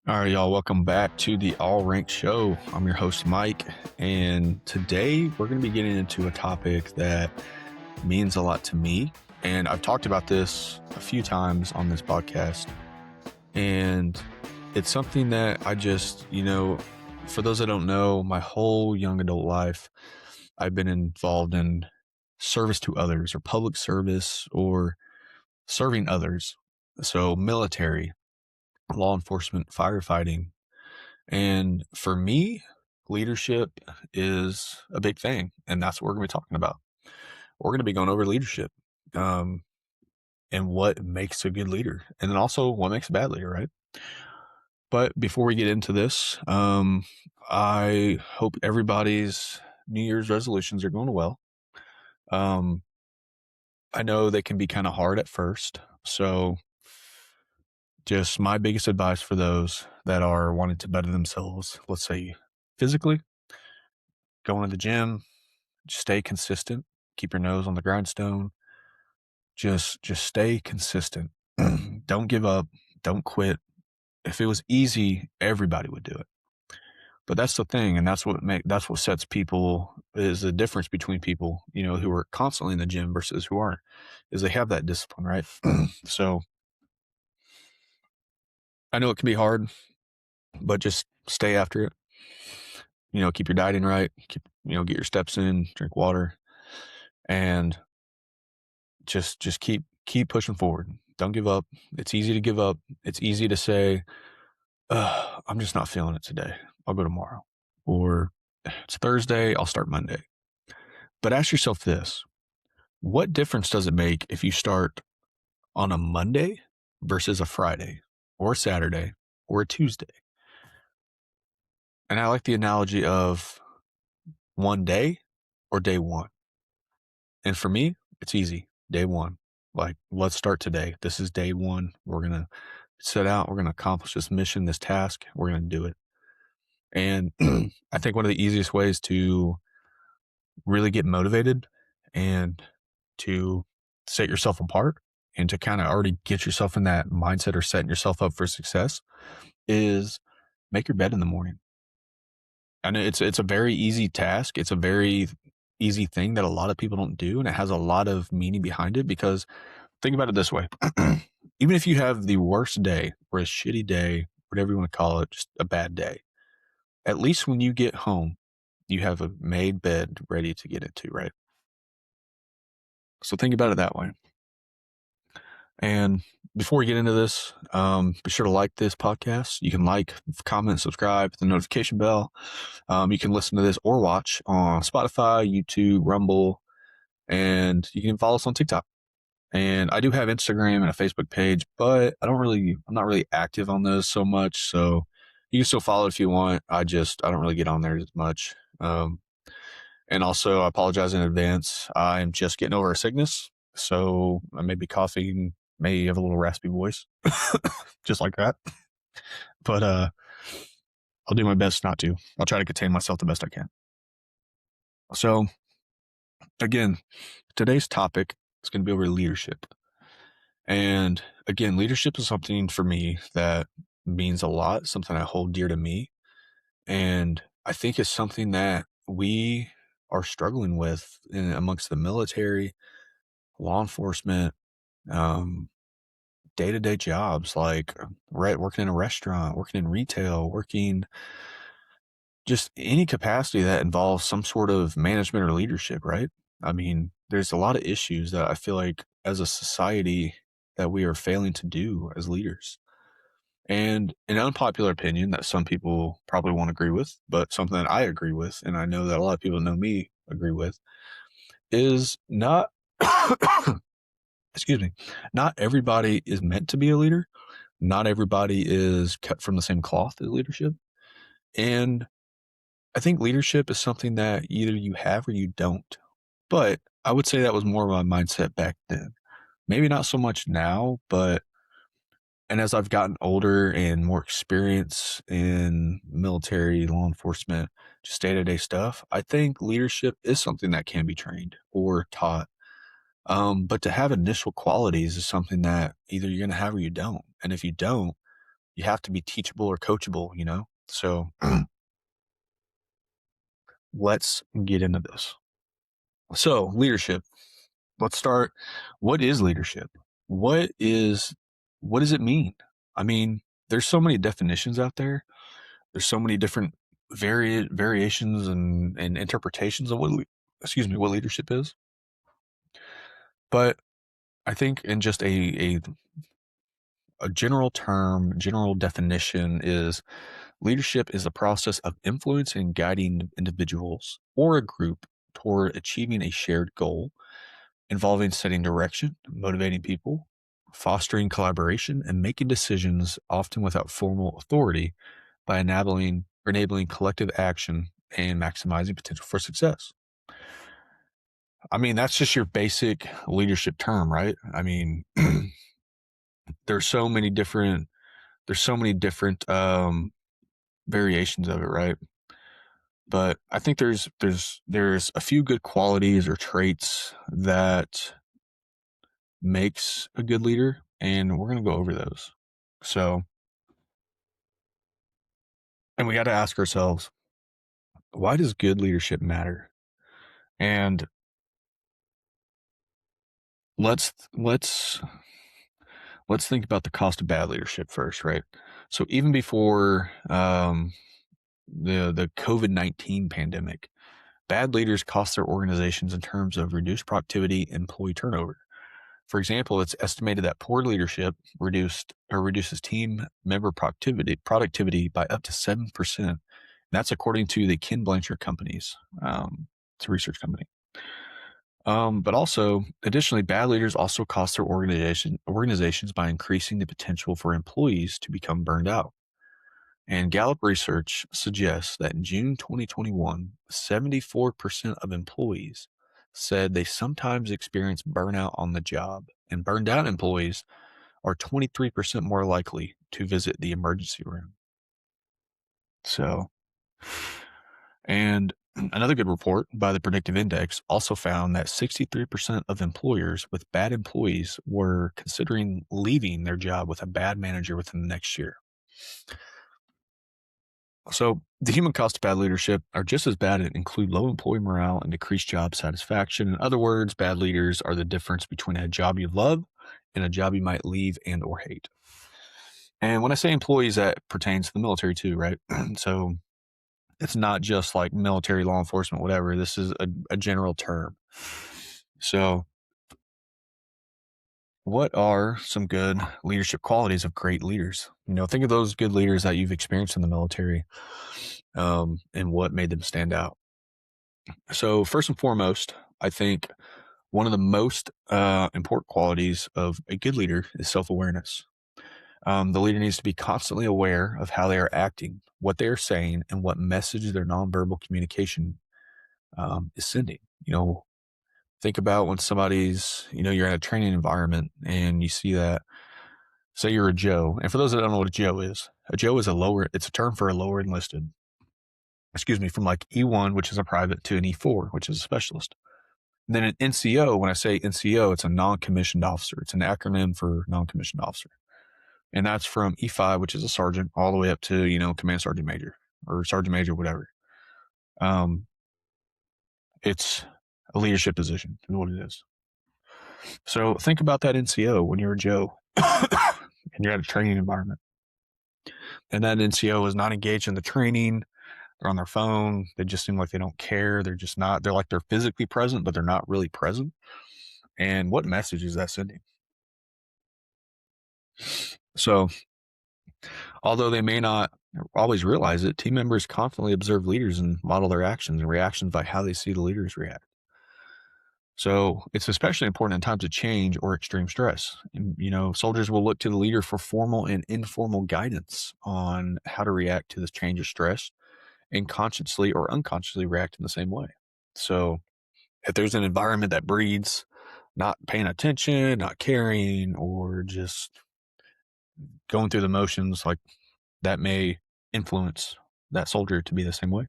All right, y'all, welcome back to the All Ranked Show. I'm your host, Mike, and today we're going to be getting into a topic that means a lot to me. And I've talked about this a few times on this podcast, and it's something that I just, for those that don't know, my whole young adult life, I've been involved in service to others or public service or serving others. So military, law enforcement, firefighting. And for me, leadership is a big thing. And that's what we're going to be talking about. We're going to be going over leadership and what makes a good leader. And then also what makes a bad leader, right? But before we get into this, I hope everybody's New Year's resolutions are going well. I know they can be kind of hard at first. So just my biggest advice for those that are wanting to better themselves, let's say physically, going to the gym, just stay consistent, keep your nose on the grindstone, just stay consistent. Don't give up, don't quit. If it was easy, everybody would do it. But that's the thing, and that's what sets people, is the difference between people, who are constantly in the gym versus who aren't, is they have that discipline, right? So I know it can be hard, but just stay after it. Keep your dieting right, get your steps in, drink water, and just keep pushing forward. Don't give up. It's easy to give up. It's easy to say, I'm just not feeling it today. I'll go tomorrow. Or it's Thursday, I'll start Monday. But ask yourself this: what difference does it make if you start on a Monday versus a Friday or a Saturday or a Tuesday? And I like the analogy of one day or day one. And for me, it's easy. Day one. Like, let's start today. This is day one. We're going to set out. We're going to accomplish this mission, this task. We're going to do it. And I think one of the easiest ways to really get motivated and to set yourself apart and to kind of already get yourself in that mindset or setting yourself up for success is make your bed in the morning. I know it's a very easy task. It's a very easy thing that a lot of people don't do, and it has a lot of meaning behind it, because think about it this way. Even if you have the worst day or a shitty day, whatever you want to call it, just a bad day, at least when you get home, you have a made bed ready to get into, right? So think about it that way. And before we get into this, be sure to like this podcast. You can like, comment, subscribe, hit the notification bell. You can listen to this or watch on Spotify, YouTube, Rumble, and you can follow us on TikTok. And I do have Instagram and a Facebook page, but I'm not really active on those so much. So you can still follow it if you want. I don't really get on there as much. And also I apologize in advance. I'm just getting over a sickness. So I may be coughing, may have a little raspy voice, just like that. But I'll do my best not to. I'll try to contain myself the best I can. So again, today's topic is going to be over leadership. And again, leadership is something for me that means a lot, something I hold dear to me. And I think it's something that we are struggling with amongst the military, law enforcement, day-to-day jobs, like working in a restaurant, working in retail, working just any capacity that involves some sort of management or leadership, right? I mean, there's a lot of issues that I feel like as a society that we are failing to do as leaders. And an unpopular opinion that some people probably won't agree with, but something that I agree with, and I know that a lot of people know me agree with, is not, excuse me, not everybody is meant to be a leader. Not everybody is cut from the same cloth as leadership. And I think leadership is something that either you have or you don't. But I would say that was more of my mindset back then. Maybe not so much now, and as I've gotten older and more experience in military, law enforcement, just day-to-day stuff, I think leadership is something that can be trained or taught. But to have initial qualities is something that either you're going to have or you don't. And if you don't, you have to be teachable or coachable, you know? So let's get into this. So, leadership. Let's start. What is leadership? What is what does it mean? I mean, there's so many definitions out there. There's so many different variations and interpretations of what leadership is. But I think in just a general term, general definition is leadership is the process of influencing and guiding individuals or a group toward achieving a shared goal involving setting direction, motivating people, fostering collaboration, and making decisions often without formal authority by enabling collective action and maximizing potential for success. I mean, that's just your basic leadership term, right? I mean, there's so many different variations of it, right? But I think there's a few good qualities or traits that makes a good leader, and we're going to go over those. So, and we got to ask ourselves, why does good leadership matter? And let's think about the cost of bad leadership first, right? So even before the COVID-19 pandemic, bad leaders cost their organizations in terms of reduced productivity, employee turnover. For example, it's estimated that poor leadership reduces team member productivity by up to 7%. That's according to the Ken Blanchard companies. It's a research company. But also, additionally, bad leaders also cost their organizations by increasing the potential for employees to become burned out. And Gallup research suggests that in June 2021, 74% of employees said they sometimes experience burnout on the job, and burned out employees are 23% more likely to visit the emergency room. So, and another good report by the Predictive Index also found that 63% of employers with bad employees were considering leaving their job with a bad manager within the next year. So the human cost of bad leadership are just as bad and include low employee morale and decreased job satisfaction. In other words, bad leaders are the difference between a job you love and a job you might leave and or hate. And when I say employees, that pertains to the military too, right? So it's not just like military, law enforcement, whatever. This is a general term. So what are some good leadership qualities of great leaders? You know, think of those good leaders that you've experienced in the military, and what made them stand out. So first and foremost, I think one of the most important qualities of a good leader is self-awareness. The leader needs to be constantly aware of how they are acting, what they are saying, and what message their nonverbal communication is sending. You know, think about when somebody's, you're in a training environment and you see that, say you're a Joe. And for those that don't know what a Joe is it's a term for a lower enlisted, from like E1, which is a private, to an E4, which is a specialist. And then an NCO, when I say NCO, it's a non-commissioned officer. It's an acronym for non-commissioned officer. And that's from E5, which is a sergeant, all the way up to, command sergeant major or sergeant major, whatever. It's a leadership position is what it is. So think about that NCO when you're a Joe and you're at a training environment. And that NCO is not engaged in the training. They're on their phone. They just seem like they don't care. They're just not, they're like they're physically present, but they're not really present. And what message is that sending? So, although they may not always realize it, team members constantly observe leaders and model their actions and reactions by how they see the leaders react. So it's especially important in times of change or extreme stress. And, soldiers will look to the leader for formal and informal guidance on how to react to this change of stress and consciously or unconsciously react in the same way. So if there's an environment that breeds not paying attention, not caring, or just going through the motions, like that may influence that soldier to be the same way.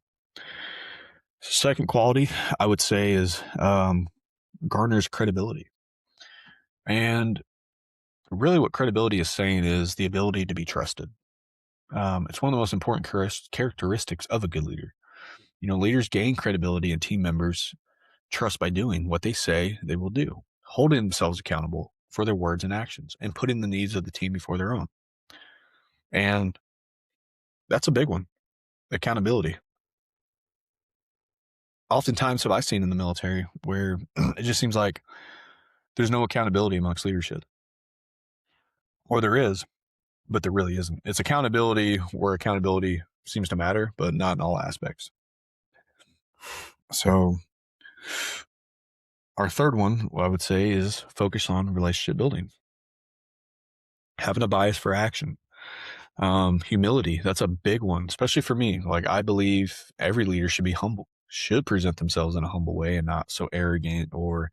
Second quality, I would say, is garners credibility. And really what credibility is saying is the ability to be trusted. It's one of the most important characteristics of a good leader. Leaders gain credibility and team members trust by doing what they say they will do, holding themselves accountable for their words and actions, and putting the needs of the team before their own. And that's a big one. Accountability. Oftentimes have I seen in the military where it just seems like there's no accountability amongst leadership. Or there is, but there really isn't. It's accountability where accountability seems to matter, but not in all aspects. So our third one, I would say, is focus on relationship building. Having a bias for action. Humility, that's a big one, especially for me. Like, I believe every leader should be humble, should present themselves in a humble way and not so arrogant or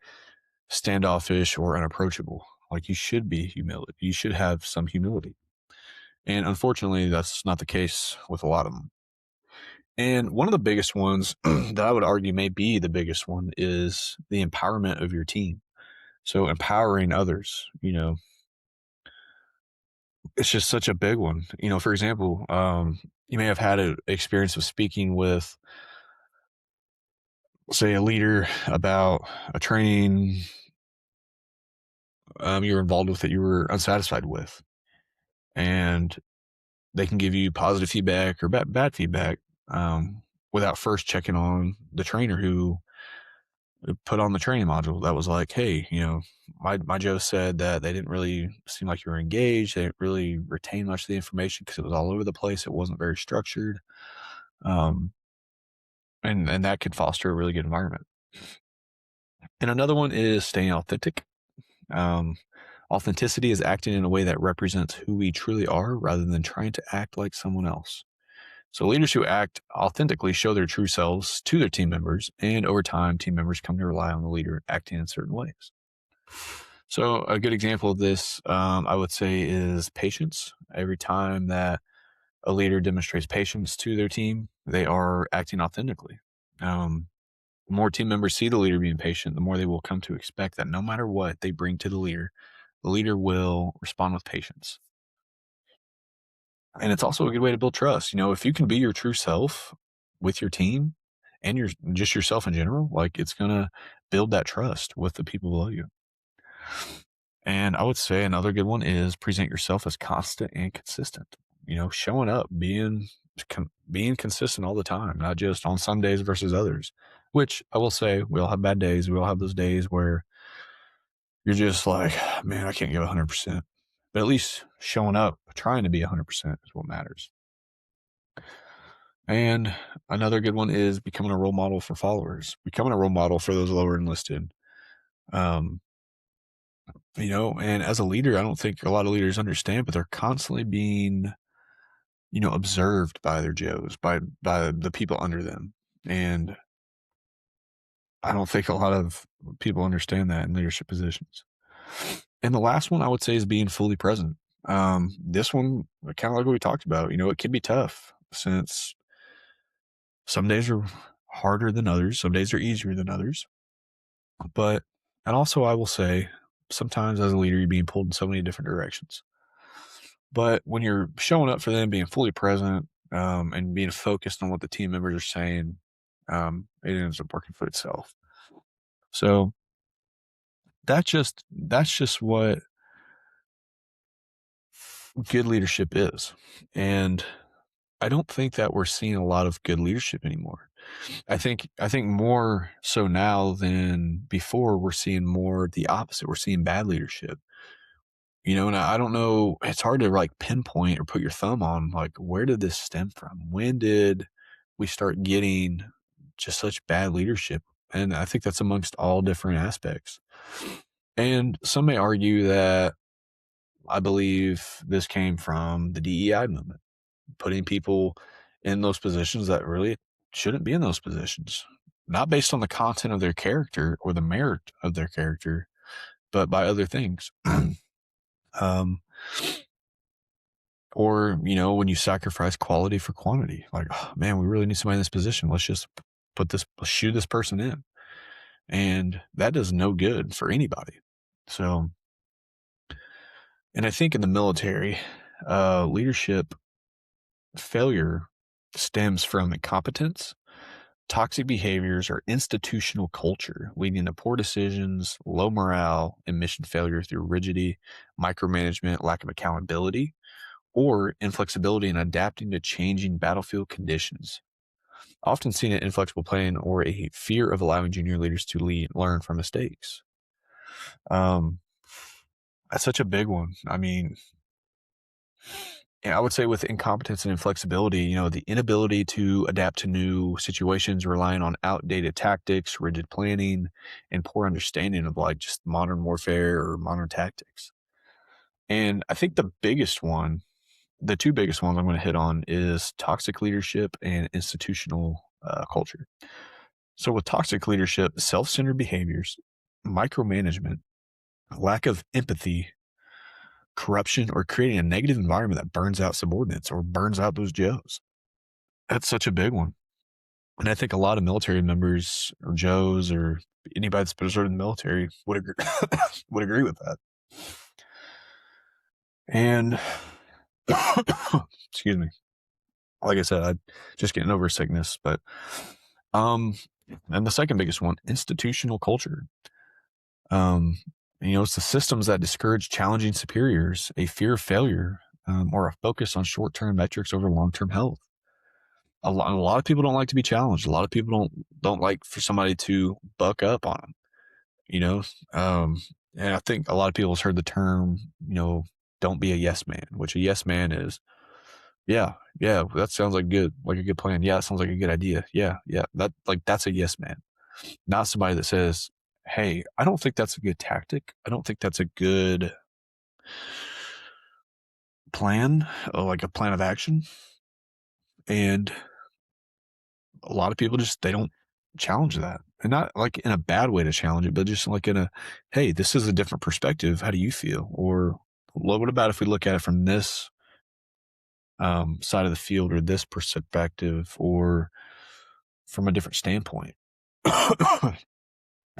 standoffish or unapproachable. Like, you should be humility. You should have some humility. And unfortunately, that's not the case with a lot of them. And one of the biggest ones that I would argue may be the biggest one is the empowerment of your team. So empowering others, it's just such a big one. For example, you may have had an experience of speaking with, say, a leader about a training you were involved with that you were unsatisfied with. And they can give you positive feedback or bad feedback without first checking on the trainer who put on the training module that was like, hey, my Joe said that they didn't really seem like you were engaged. They didn't really retain much of the information because it was all over the place. It wasn't very structured. And that could foster a really good environment. And another one is staying authentic. Authenticity is acting in a way that represents who we truly are rather than trying to act like someone else. So leaders who act authentically show their true selves to their team members, and over time, team members come to rely on the leader acting in certain ways. So a good example of this, I would say, is patience. Every time that a leader demonstrates patience to their team, they are acting authentically. The more team members see the leader being patient, the more they will come to expect that no matter what they bring to the leader will respond with patience. And it's also a good way to build trust. If you can be your true self with your team and just yourself in general, like, it's going to build that trust with the people below you. And I would say another good one is present yourself as constant and consistent. Showing up, being consistent all the time, not just on some days versus others, which I will say we all have bad days. We all have those days where you're just like, man, I can't give 100%. But at least showing up, trying to be 100% is what matters. And another good one is becoming a role model for followers, becoming a role model for those lower enlisted. And as a leader, I don't think a lot of leaders understand, but they're constantly being, observed by their Joes, by the people under them. And I don't think a lot of people understand that in leadership positions. And the last one I would say is being fully present. This one, kind of like what we talked about, it can be tough since some days are harder than others. Some days are easier than others. And also I will say, sometimes as a leader, you're being pulled in so many different directions. But when you're showing up for them, being fully present, and being focused on what the team members are saying, it ends up working for itself. So that's just what good leadership is. And I don't think that we're seeing a lot of good leadership anymore. I think more so now than before, we're seeing more the opposite. We're seeing bad leadership. And I don't know, it's hard to like pinpoint or put your thumb on, like, where did this stem from? When did we start getting just such bad leadership? And I think that's amongst all different aspects. And some may argue that I believe this came from the DEI movement, putting people in those positions that really shouldn't be in those positions, not based on the content of their character or the merit of their character, but by other things. Or, when you sacrifice quality for quantity, like, oh, man, we really need somebody in this position. Let's just let's shoot this person in. And that does no good for anybody. So, and I think in the military, leadership failure stems from incompetence, toxic behaviors, or institutional culture, leading to poor decisions, low morale, and mission failure through rigidity, micromanagement, lack of accountability, or inflexibility in adapting to changing battlefield conditions. Often seen an inflexible plan or a fear of allowing junior leaders to learn from mistakes. Um, that's such a big one. I mean, I would say with incompetence and inflexibility, the inability to adapt to new situations, relying on outdated tactics, rigid planning, and poor understanding of like just modern warfare or modern tactics. And I think the two biggest ones I'm going to hit on is toxic leadership and institutional culture. So with toxic leadership, self-centered behaviors, micromanagement, lack of empathy, corruption, or creating a negative environment that burns out subordinates or burns out those Joes. That's such a big one. And I think a lot of military members or Joes or anybody that's been served in the military would agree, would agree with that. And excuse me. Like I said, I'm just getting over sickness, but and the second biggest one, institutional culture. It's the systems that discourage challenging superiors, a fear of failure, or a focus on short-term metrics over long-term health. A lot of people don't like to be challenged. A lot of people don't like for somebody to buck up on them. And I think a lot of people have heard the term, don't be a yes man, which a yes man is, yeah, that sounds like a good plan. Yeah, that sounds like a good idea. Yeah, that's a yes man, not somebody that says, hey, I don't think that's a good tactic. I don't think that's a good plan, like a plan of action. And a lot of people they don't challenge that, and not like in a bad way to challenge it, but just like in a, hey, this is a different perspective. How do you feel? Or what about if we look at it from this side of the field or this perspective or from a different standpoint?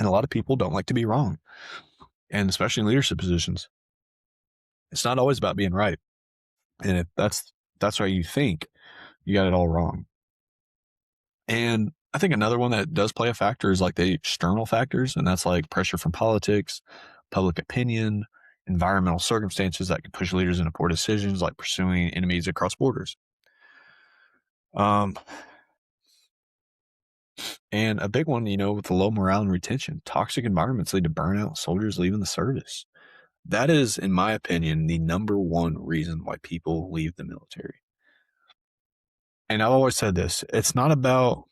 And a lot of people don't like to be wrong. And especially in leadership positions, it's not always about being right. And if that's how you think, you got it all wrong. And I think another one that does play a factor is like the external factors, and that's like pressure from politics, public opinion, environmental circumstances that can push leaders into poor decisions, like pursuing enemies across borders. And a big one, with the low morale and retention, toxic environments lead to burnout, soldiers leaving the service. That is, in my opinion, the number one reason why people leave the military. And I've always said this, it's not about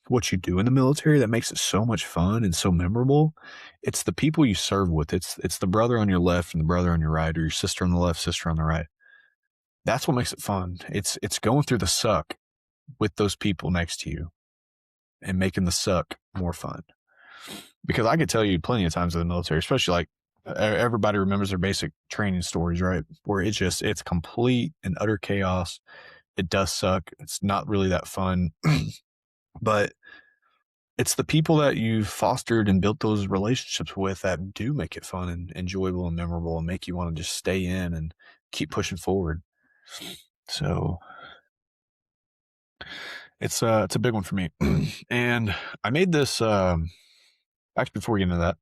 what you do in the military that makes it so much fun and so memorable. It's the people you serve with. It's the brother on your left and the brother on your right, or your sister on the left, sister on the right. That's what makes it fun. It's going through the suck with those people next to you and making the suck more fun. Because I could tell you plenty of times in the military, especially like everybody remembers their basic training stories, right? Where it's complete and utter chaos. It does suck. It's not really that fun, but it's the people that you've fostered and built those relationships with that do make it fun and enjoyable and memorable and make you want to just stay in and keep pushing forward. So it's a big one for me. And I made this, actually, before we get into that,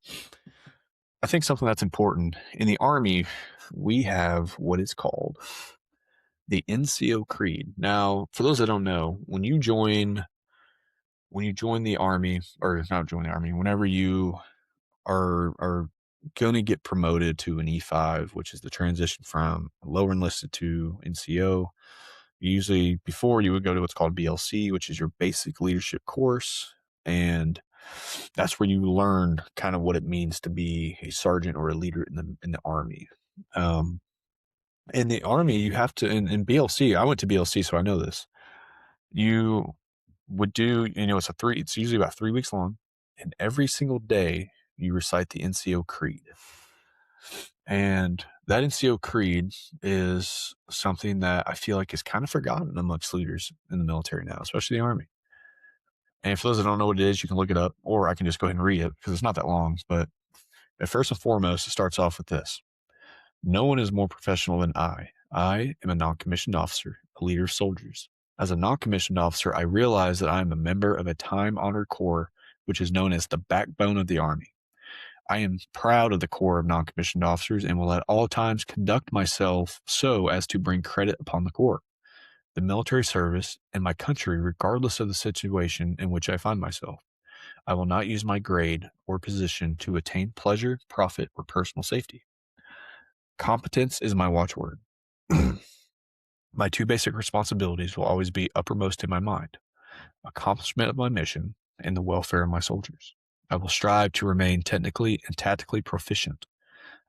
I think something that's important in the Army, we have what is called the NCO Creed. Now, for those that don't know, when you join the Army, or not join the Army, whenever you are going to get promoted to an E5, which is the transition from lower enlisted to NCO. Usually before you would go to what's called BLC, which is your basic leadership course. And that's where you learn kind of what it means to be a sergeant or a leader in the Army. In the Army, you have to, in BLC, I went to BLC, so I know this. You would do, it's usually about 3 weeks long, and every single day you recite the NCO Creed. And that NCO Creed is something that I feel like is kind of forgotten amongst leaders in the military now, especially the Army. And for those that don't know what it is, you can look it up, or I can just go ahead and read it because it's not that long. But first and foremost, it starts off with this. No one is more professional than I. I am a non-commissioned officer, a leader of soldiers. As a non-commissioned officer, I realize that I am a member of a time-honored corps, which is known as the backbone of the Army. I am proud of the Corps of non-commissioned officers and will at all times conduct myself so as to bring credit upon the Corps, the military service, and my country, regardless of the situation in which I find myself. I will not use my grade or position to attain pleasure, profit, or personal safety. Competence is my watchword. My two basic responsibilities will always be uppermost in my mind: accomplishment of my mission and the welfare of my soldiers. I will strive to remain technically and tactically proficient.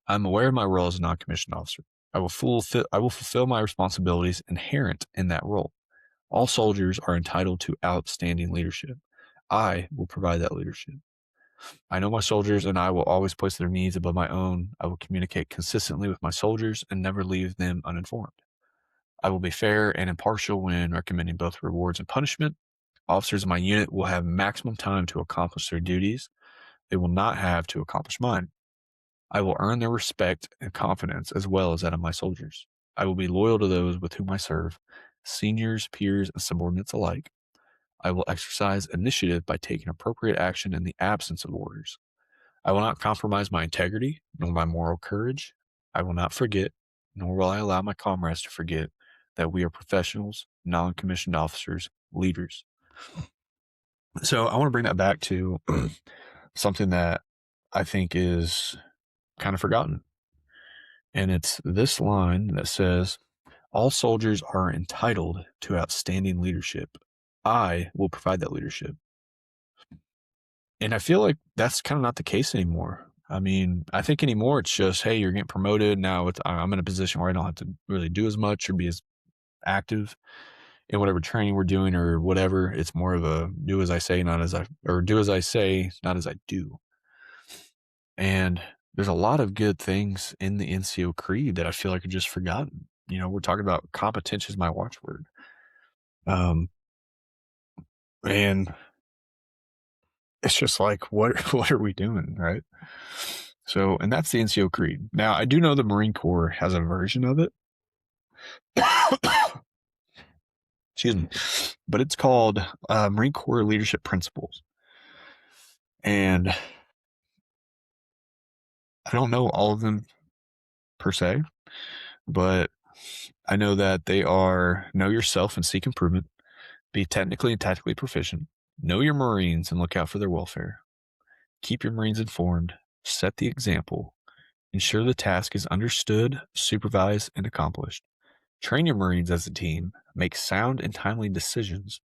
I am aware of my role as a non-commissioned officer. I will fulfill my responsibilities inherent in that role. All soldiers are entitled to outstanding leadership. I will provide that leadership. I know my soldiers, and I will always place their needs above my own. I will communicate consistently with my soldiers and never leave them uninformed. I will be fair and impartial when recommending both rewards and punishment. Officers in my unit will have maximum time to accomplish their duties. They will not have to accomplish mine. I will earn their respect and confidence as well as that of my soldiers. I will be loyal to those with whom I serve, seniors, peers, and subordinates alike. I will exercise initiative by taking appropriate action in the absence of orders. I will not compromise my integrity nor my moral courage. I will not forget, nor will I allow my comrades to forget, that we are professionals, non-commissioned officers, leaders. So I want to bring that back to something that I think is kind of forgotten. And it's this line that says, all soldiers are entitled to outstanding leadership. I will provide that leadership. And I feel like that's kind of not the case anymore. I mean, I think anymore it's just, hey, you're getting promoted. Now I'm in a position where I don't have to really do as much or be as active in whatever training we're doing or whatever. It's more of a do as I say, not as I, or do as I say, not as I do. And there's a lot of good things in the NCO creed that I feel like are just forgotten. You know, we're talking about competence is my watchword. And it's just like, what are we doing, right? So, and that's the NCO creed. Now, I do know the Marine Corps has a version of it. Excuse me. But it's called Marine Corps Leadership Principles. And I don't know all of them per se, but I know that they are know yourself and seek improvement, be technically and tactically proficient, know your Marines and look out for their welfare, keep your Marines informed, set the example, ensure the task is understood, supervised, and accomplished, train your Marines as a team, make sound and timely decisions,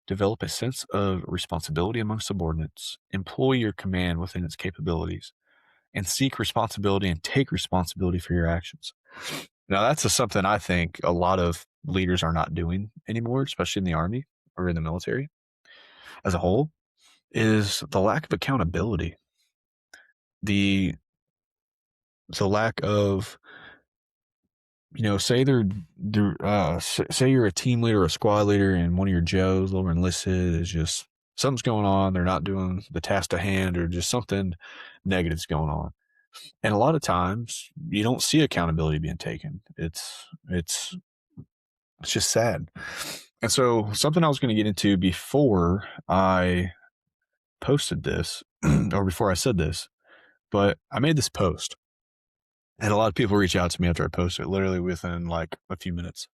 develop a sense of responsibility among subordinates, employ your command within its capabilities, and seek responsibility and take responsibility for your actions. Now, that's something I think a lot of leaders are not doing anymore, especially in the Army or in the military as a whole, is the lack of accountability. The lack of, you know, say say you're a team leader or a squad leader and one of your Joes, lower enlisted, is just something's going on. They're not doing the task at hand or just something negative's going on. And a lot of times you don't see accountability being taken. It's just sad. And so something I was going to get into before I posted this or before I said this, but I made this post and a lot of people reach out to me after I post it, literally within like a few minutes.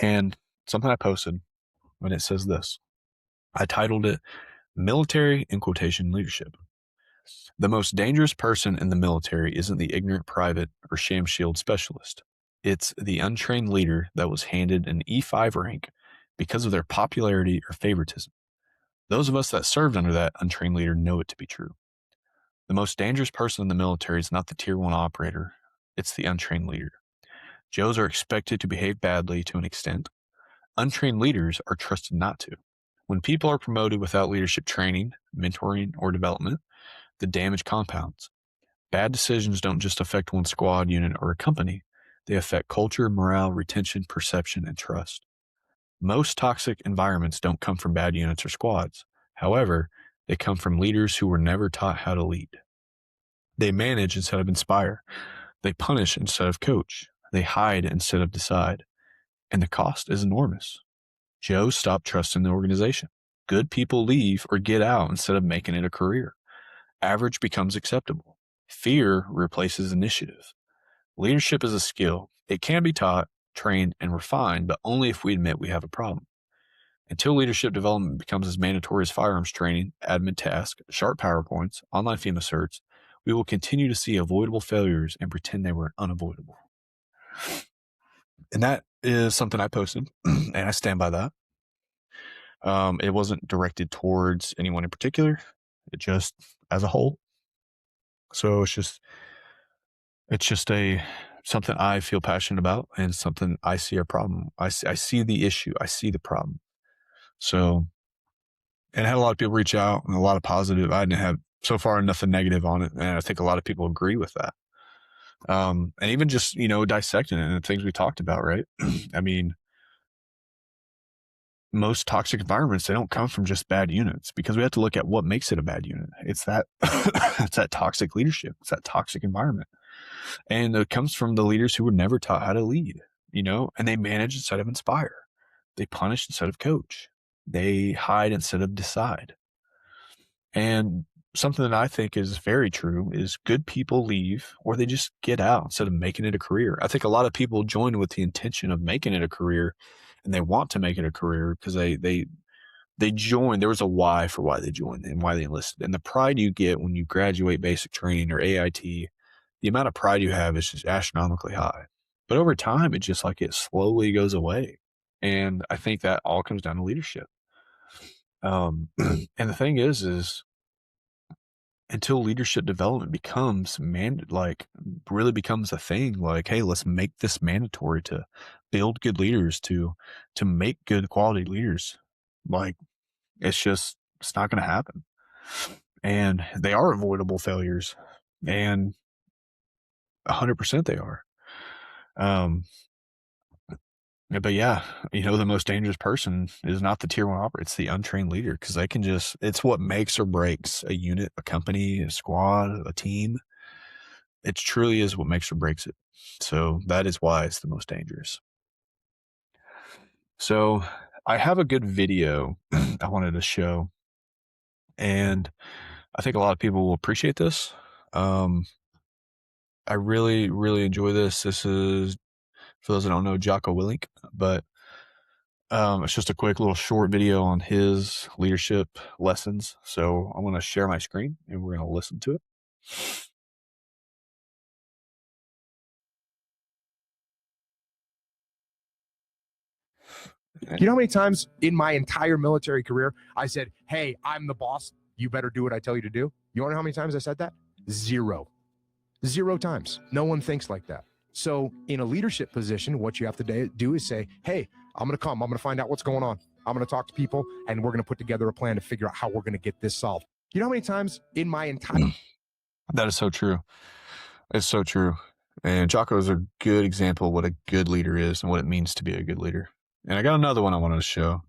And something I posted, and it says this. I titled it Military in Quotation Leadership. The most dangerous person in the military isn't the ignorant private or sham shield specialist. It's the untrained leader that was handed an E5 rank because of their popularity or favoritism. Those of us that served under that untrained leader know it to be true. The most dangerous person in the military is not the Tier 1 operator. It's the untrained leader. Joes are expected to behave badly to an extent. Untrained leaders are trusted not to. When people are promoted without leadership training, mentoring, or development, the damage compounds. Bad decisions don't just affect one squad, unit, or a company. They affect culture, morale, retention, perception, and trust. Most toxic environments don't come from bad units or squads. However, they come from leaders who were never taught how to lead. They manage instead of inspire. They punish instead of coach. They hide instead of decide. and the cost is enormous. Joe stopped trusting the organization. Good people leave or get out instead of making it a career. Average becomes acceptable. Fear replaces initiative. Leadership is a skill. It can be taught, trained, and refined, but only if we admit we have a problem. Until leadership development becomes as mandatory as firearms training, admin tasks, sharp PowerPoints, online FEMA certs, we will continue to see avoidable failures and pretend they were unavoidable. And that is something I posted, and I stand by that. It wasn't directed towards anyone in particular, it just as a whole. So it's just something I feel passionate about and something I see a problem. I see the issue. I see the problem. So, and I had a lot of people reach out and a lot of positive. I didn't have so far nothing negative on it. And I think a lot of people agree with that. And even just, dissecting it and the things we talked about, right? I mean, most toxic environments, they don't come from just bad units, because we have to look at what makes it a bad unit. It's that, it's that toxic leadership. It's that toxic environment. And it comes from the leaders who were never taught how to lead, and they manage instead of inspire. They punish instead of coach. They hide instead of decide. And something that I think is very true is good people leave or they just get out instead of making it a career. I think a lot of people join with the intention of making it a career, and they want to make it a career because they joined. There was a why for why they joined and why they enlisted. And the pride you get when you graduate basic training or AIT, the amount of pride you have is just astronomically high. But over time, it slowly goes away. And I think that all comes down to leadership. And the thing is until leadership development really becomes a thing, like, hey, let's make this mandatory to build good leaders, to make good quality leaders. Like, it's not going to happen. And they are avoidable failures, and 100% they are. But yeah, the most dangerous person is not the tier 1 operator, it's the untrained leader, because it's what makes or breaks a unit, a company, a squad, a team. It truly is what makes or breaks it. So that is why it's the most dangerous. So I have a good video I wanted to show, and I think a lot of people will appreciate this. I really, really enjoy this. This is, for those that don't know, Jocko Willink, but it's just a quick little short video on his leadership lessons. So I'm going to share my screen and we're going to listen to it. You know how many times in my entire military career I said, hey, I'm the boss, you better do what I tell you to do? You want to know how many times I said that? Zero times. No one thinks like that. So in a leadership position, what you have to do is say, hey, I'm going to find out what's going on. I'm going to talk to people, and we're going to put together a plan to figure out how we're going to get this solved. You know how many times in my entire... That is so true. It's so true. And Jocko is a good example of what a good leader is and what it means to be a good leader. And I got another one I wanted to show.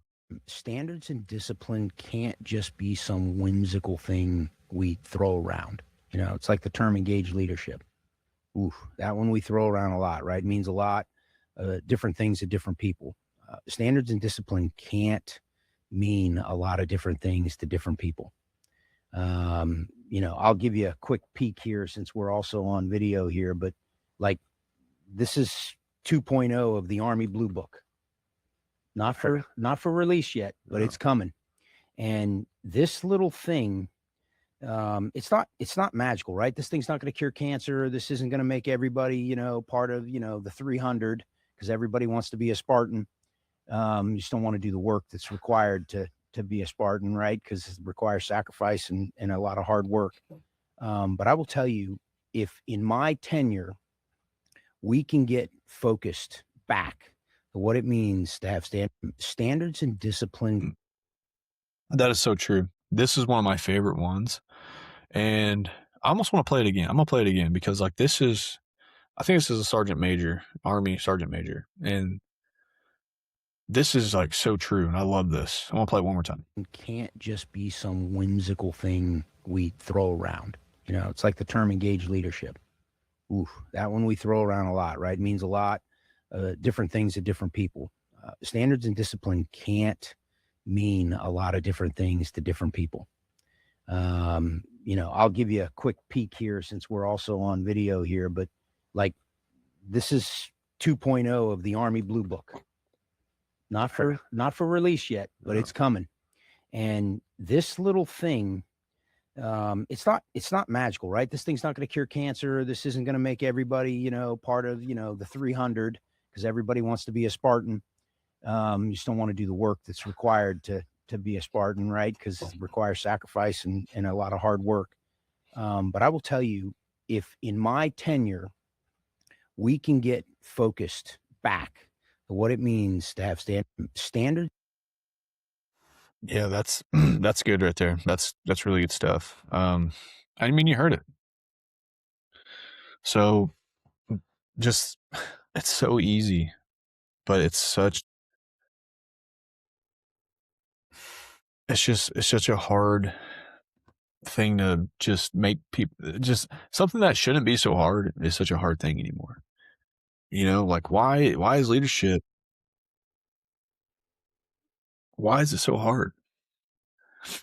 Standards and discipline can't just be some whimsical thing we throw around. It's like the term engaged leadership. Ooh, that one we throw around a lot, right? It means a lot, different things to different people. Standards and discipline can't mean a lot of different things to different people. I'll give you a quick peek here since we're also on video here, but this is 2.0 of the Army Blue Book. Not for release yet, but it's coming. And this little thing, it's not magical, right? This thing's not going to cure cancer. This isn't going to make everybody, part of, the 300, because everybody wants to be a Spartan. You just don't want to do the work that's required to be a Spartan, right? Because it requires sacrifice and a lot of hard work. But I will tell you, if in my tenure, we can get focused back to what it means to have standards and discipline. That is so true. This is one of my favorite ones. And I almost want to play it again. I'm going to play it again because I think this is a sergeant major, Army sergeant major. And this is so true. And I love this. I want to play it one more time. It can't just be some whimsical thing we throw around. It's like the term engaged leadership. Ooh, that one we throw around a lot, right? It means a lot, different things to different people. Standards and discipline can't mean a lot of different things to different people. I'll give you a quick peek here since we're also on video here, but like this is 2.0 of the Army Blue Book. Not for release yet, but it's coming. And this little thing, it's not magical, right? This thing's not going to cure cancer. This isn't going to make everybody, part of, the 300, because everybody wants to be a Spartan. You just don't want to do the work that's required to be a Spartan, right? Because it requires sacrifice and a lot of hard work. But I will tell you, if in my tenure, we can get focused back to what it means to have standards. Yeah, that's that's good right there. That's really good stuff. I mean, you heard it. So just it's so easy, but it's such a hard thing to just make people, just something that shouldn't be so hard is such a hard thing anymore. Like why is leadership, why is it so hard?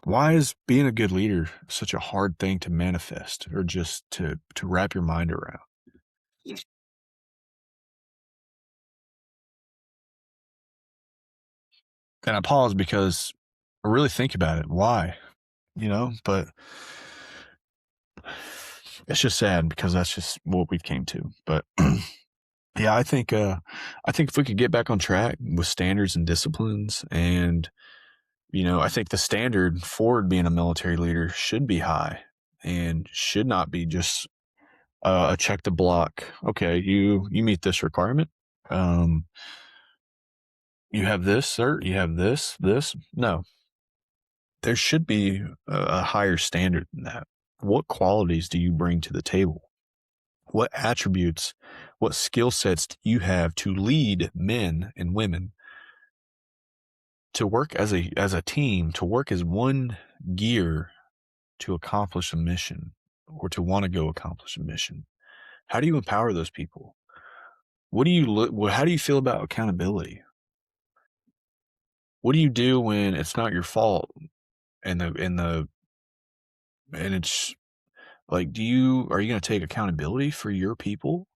Why is being a good leader such a hard thing to manifest or just to wrap your mind around? And I pause because I really think about it. Why? But it's just sad because that's just what we've came to. But yeah, I think if we could get back on track with standards and disciplines, and I think the standard for being a military leader should be high and should not be just a check the block. Okay, you meet this requirement. You have this, sir. You have this. No, there should be a higher standard than that. What qualities do you bring to the table? What attributes, what skill sets do you have to lead men and women to work as a team, to work as one gear to accomplish a mission or to want to go accomplish a mission? How do you empower those people? How do you feel about accountability? What do you do when it's not your fault and it's like, are you going to take accountability for your people,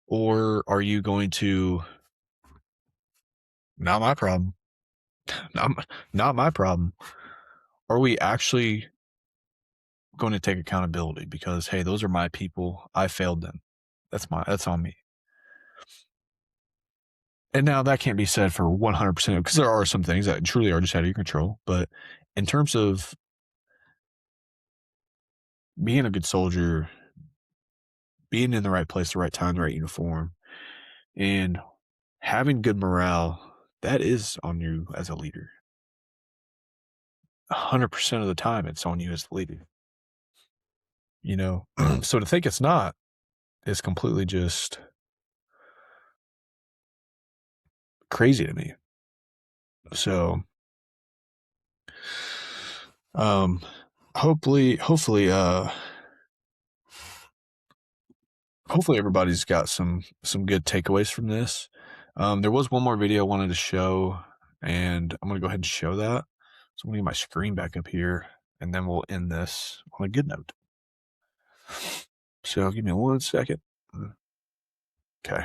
or are you going to, not my problem, not my problem? Are we actually going to take accountability because, hey, those are my people, I failed them, that's on me? And now that can't be said for 100%, because there are some things that truly are just out of your control. But in terms of being a good soldier, being in the right place, the right time, the right uniform, and having good morale, that is on you as a leader. 100% of the time, it's on you as the leader. So to think it's not is completely just crazy to me. So, hopefully everybody's got some good takeaways from this. There was one more video I wanted to show, and I'm going to go ahead and show that. So I'm going to get my screen back up here, and then we'll end this on a good note. So give me 1 second. Okay.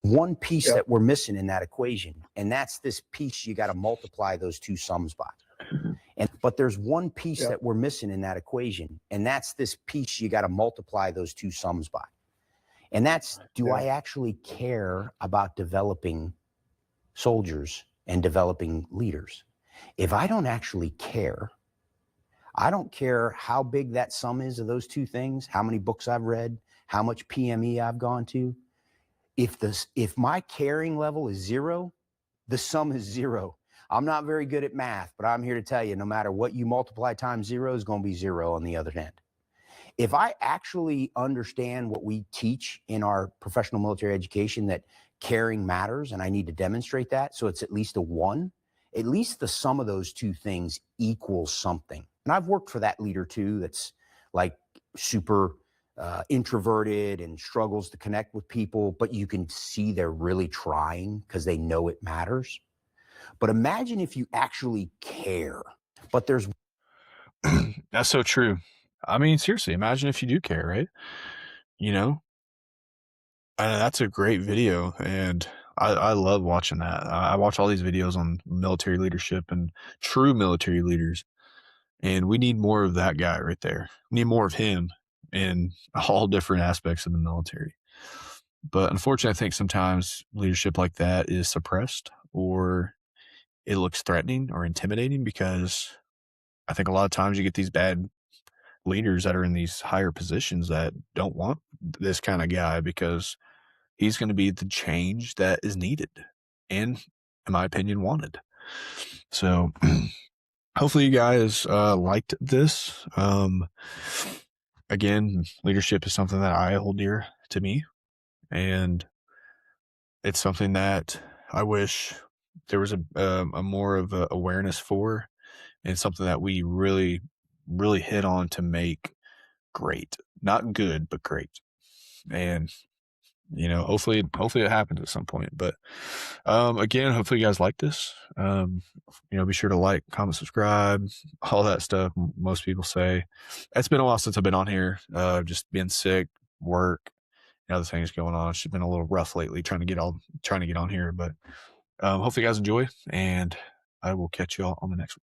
One piece that we're missing in that equation, and that's this piece you got to multiply those two sums by. But there's one piece that we're missing in that equation, and that's this piece you got to multiply those two sums by. And that's, do I actually care about developing soldiers and developing leaders? If I don't actually care, I don't care how big that sum is of those two things, how many books I've read, how much PME I've gone to. If my caring level is zero, the sum is zero. I'm not very good at math, but I'm here to tell you, no matter what you multiply times zero is going to be zero on the other end. If I actually understand what we teach in our professional military education, that caring matters, and I need to demonstrate that, so it's at least a 1, at least the sum of those two things equals something. And I've worked for that leader too, that's like super introverted and struggles to connect with people, but you can see they're really trying because they know it matters. But imagine if you actually care, but there's That's so true. I mean, seriously, imagine if you do care, right? You know, that's a great video, and I love watching that. I watch all these videos on military leadership and true military leaders, and we need more of that guy right there. We need more of him in all different aspects of the military. But unfortunately, I think sometimes leadership like that is suppressed, or it looks threatening or intimidating, because I think a lot of times you get these bad leaders that are in these higher positions that don't want this kind of guy, because he's going to be the change that is needed and, in my opinion, wanted. So hopefully you guys liked this. Again, leadership is something that I hold dear to me, and it's something that I wish there was a more of a awareness for, and something that we really, really hit on to make great. Not good, but great. And hopefully it happens at some point. But again, hopefully you guys like this. Be sure to like, comment, subscribe, all that stuff most people say. It's been a while since I've been on here. Just being sick, work, and other things going on. It's just been a little rough lately trying to get on here. But hopefully you guys enjoy, and I will catch you all on the next one.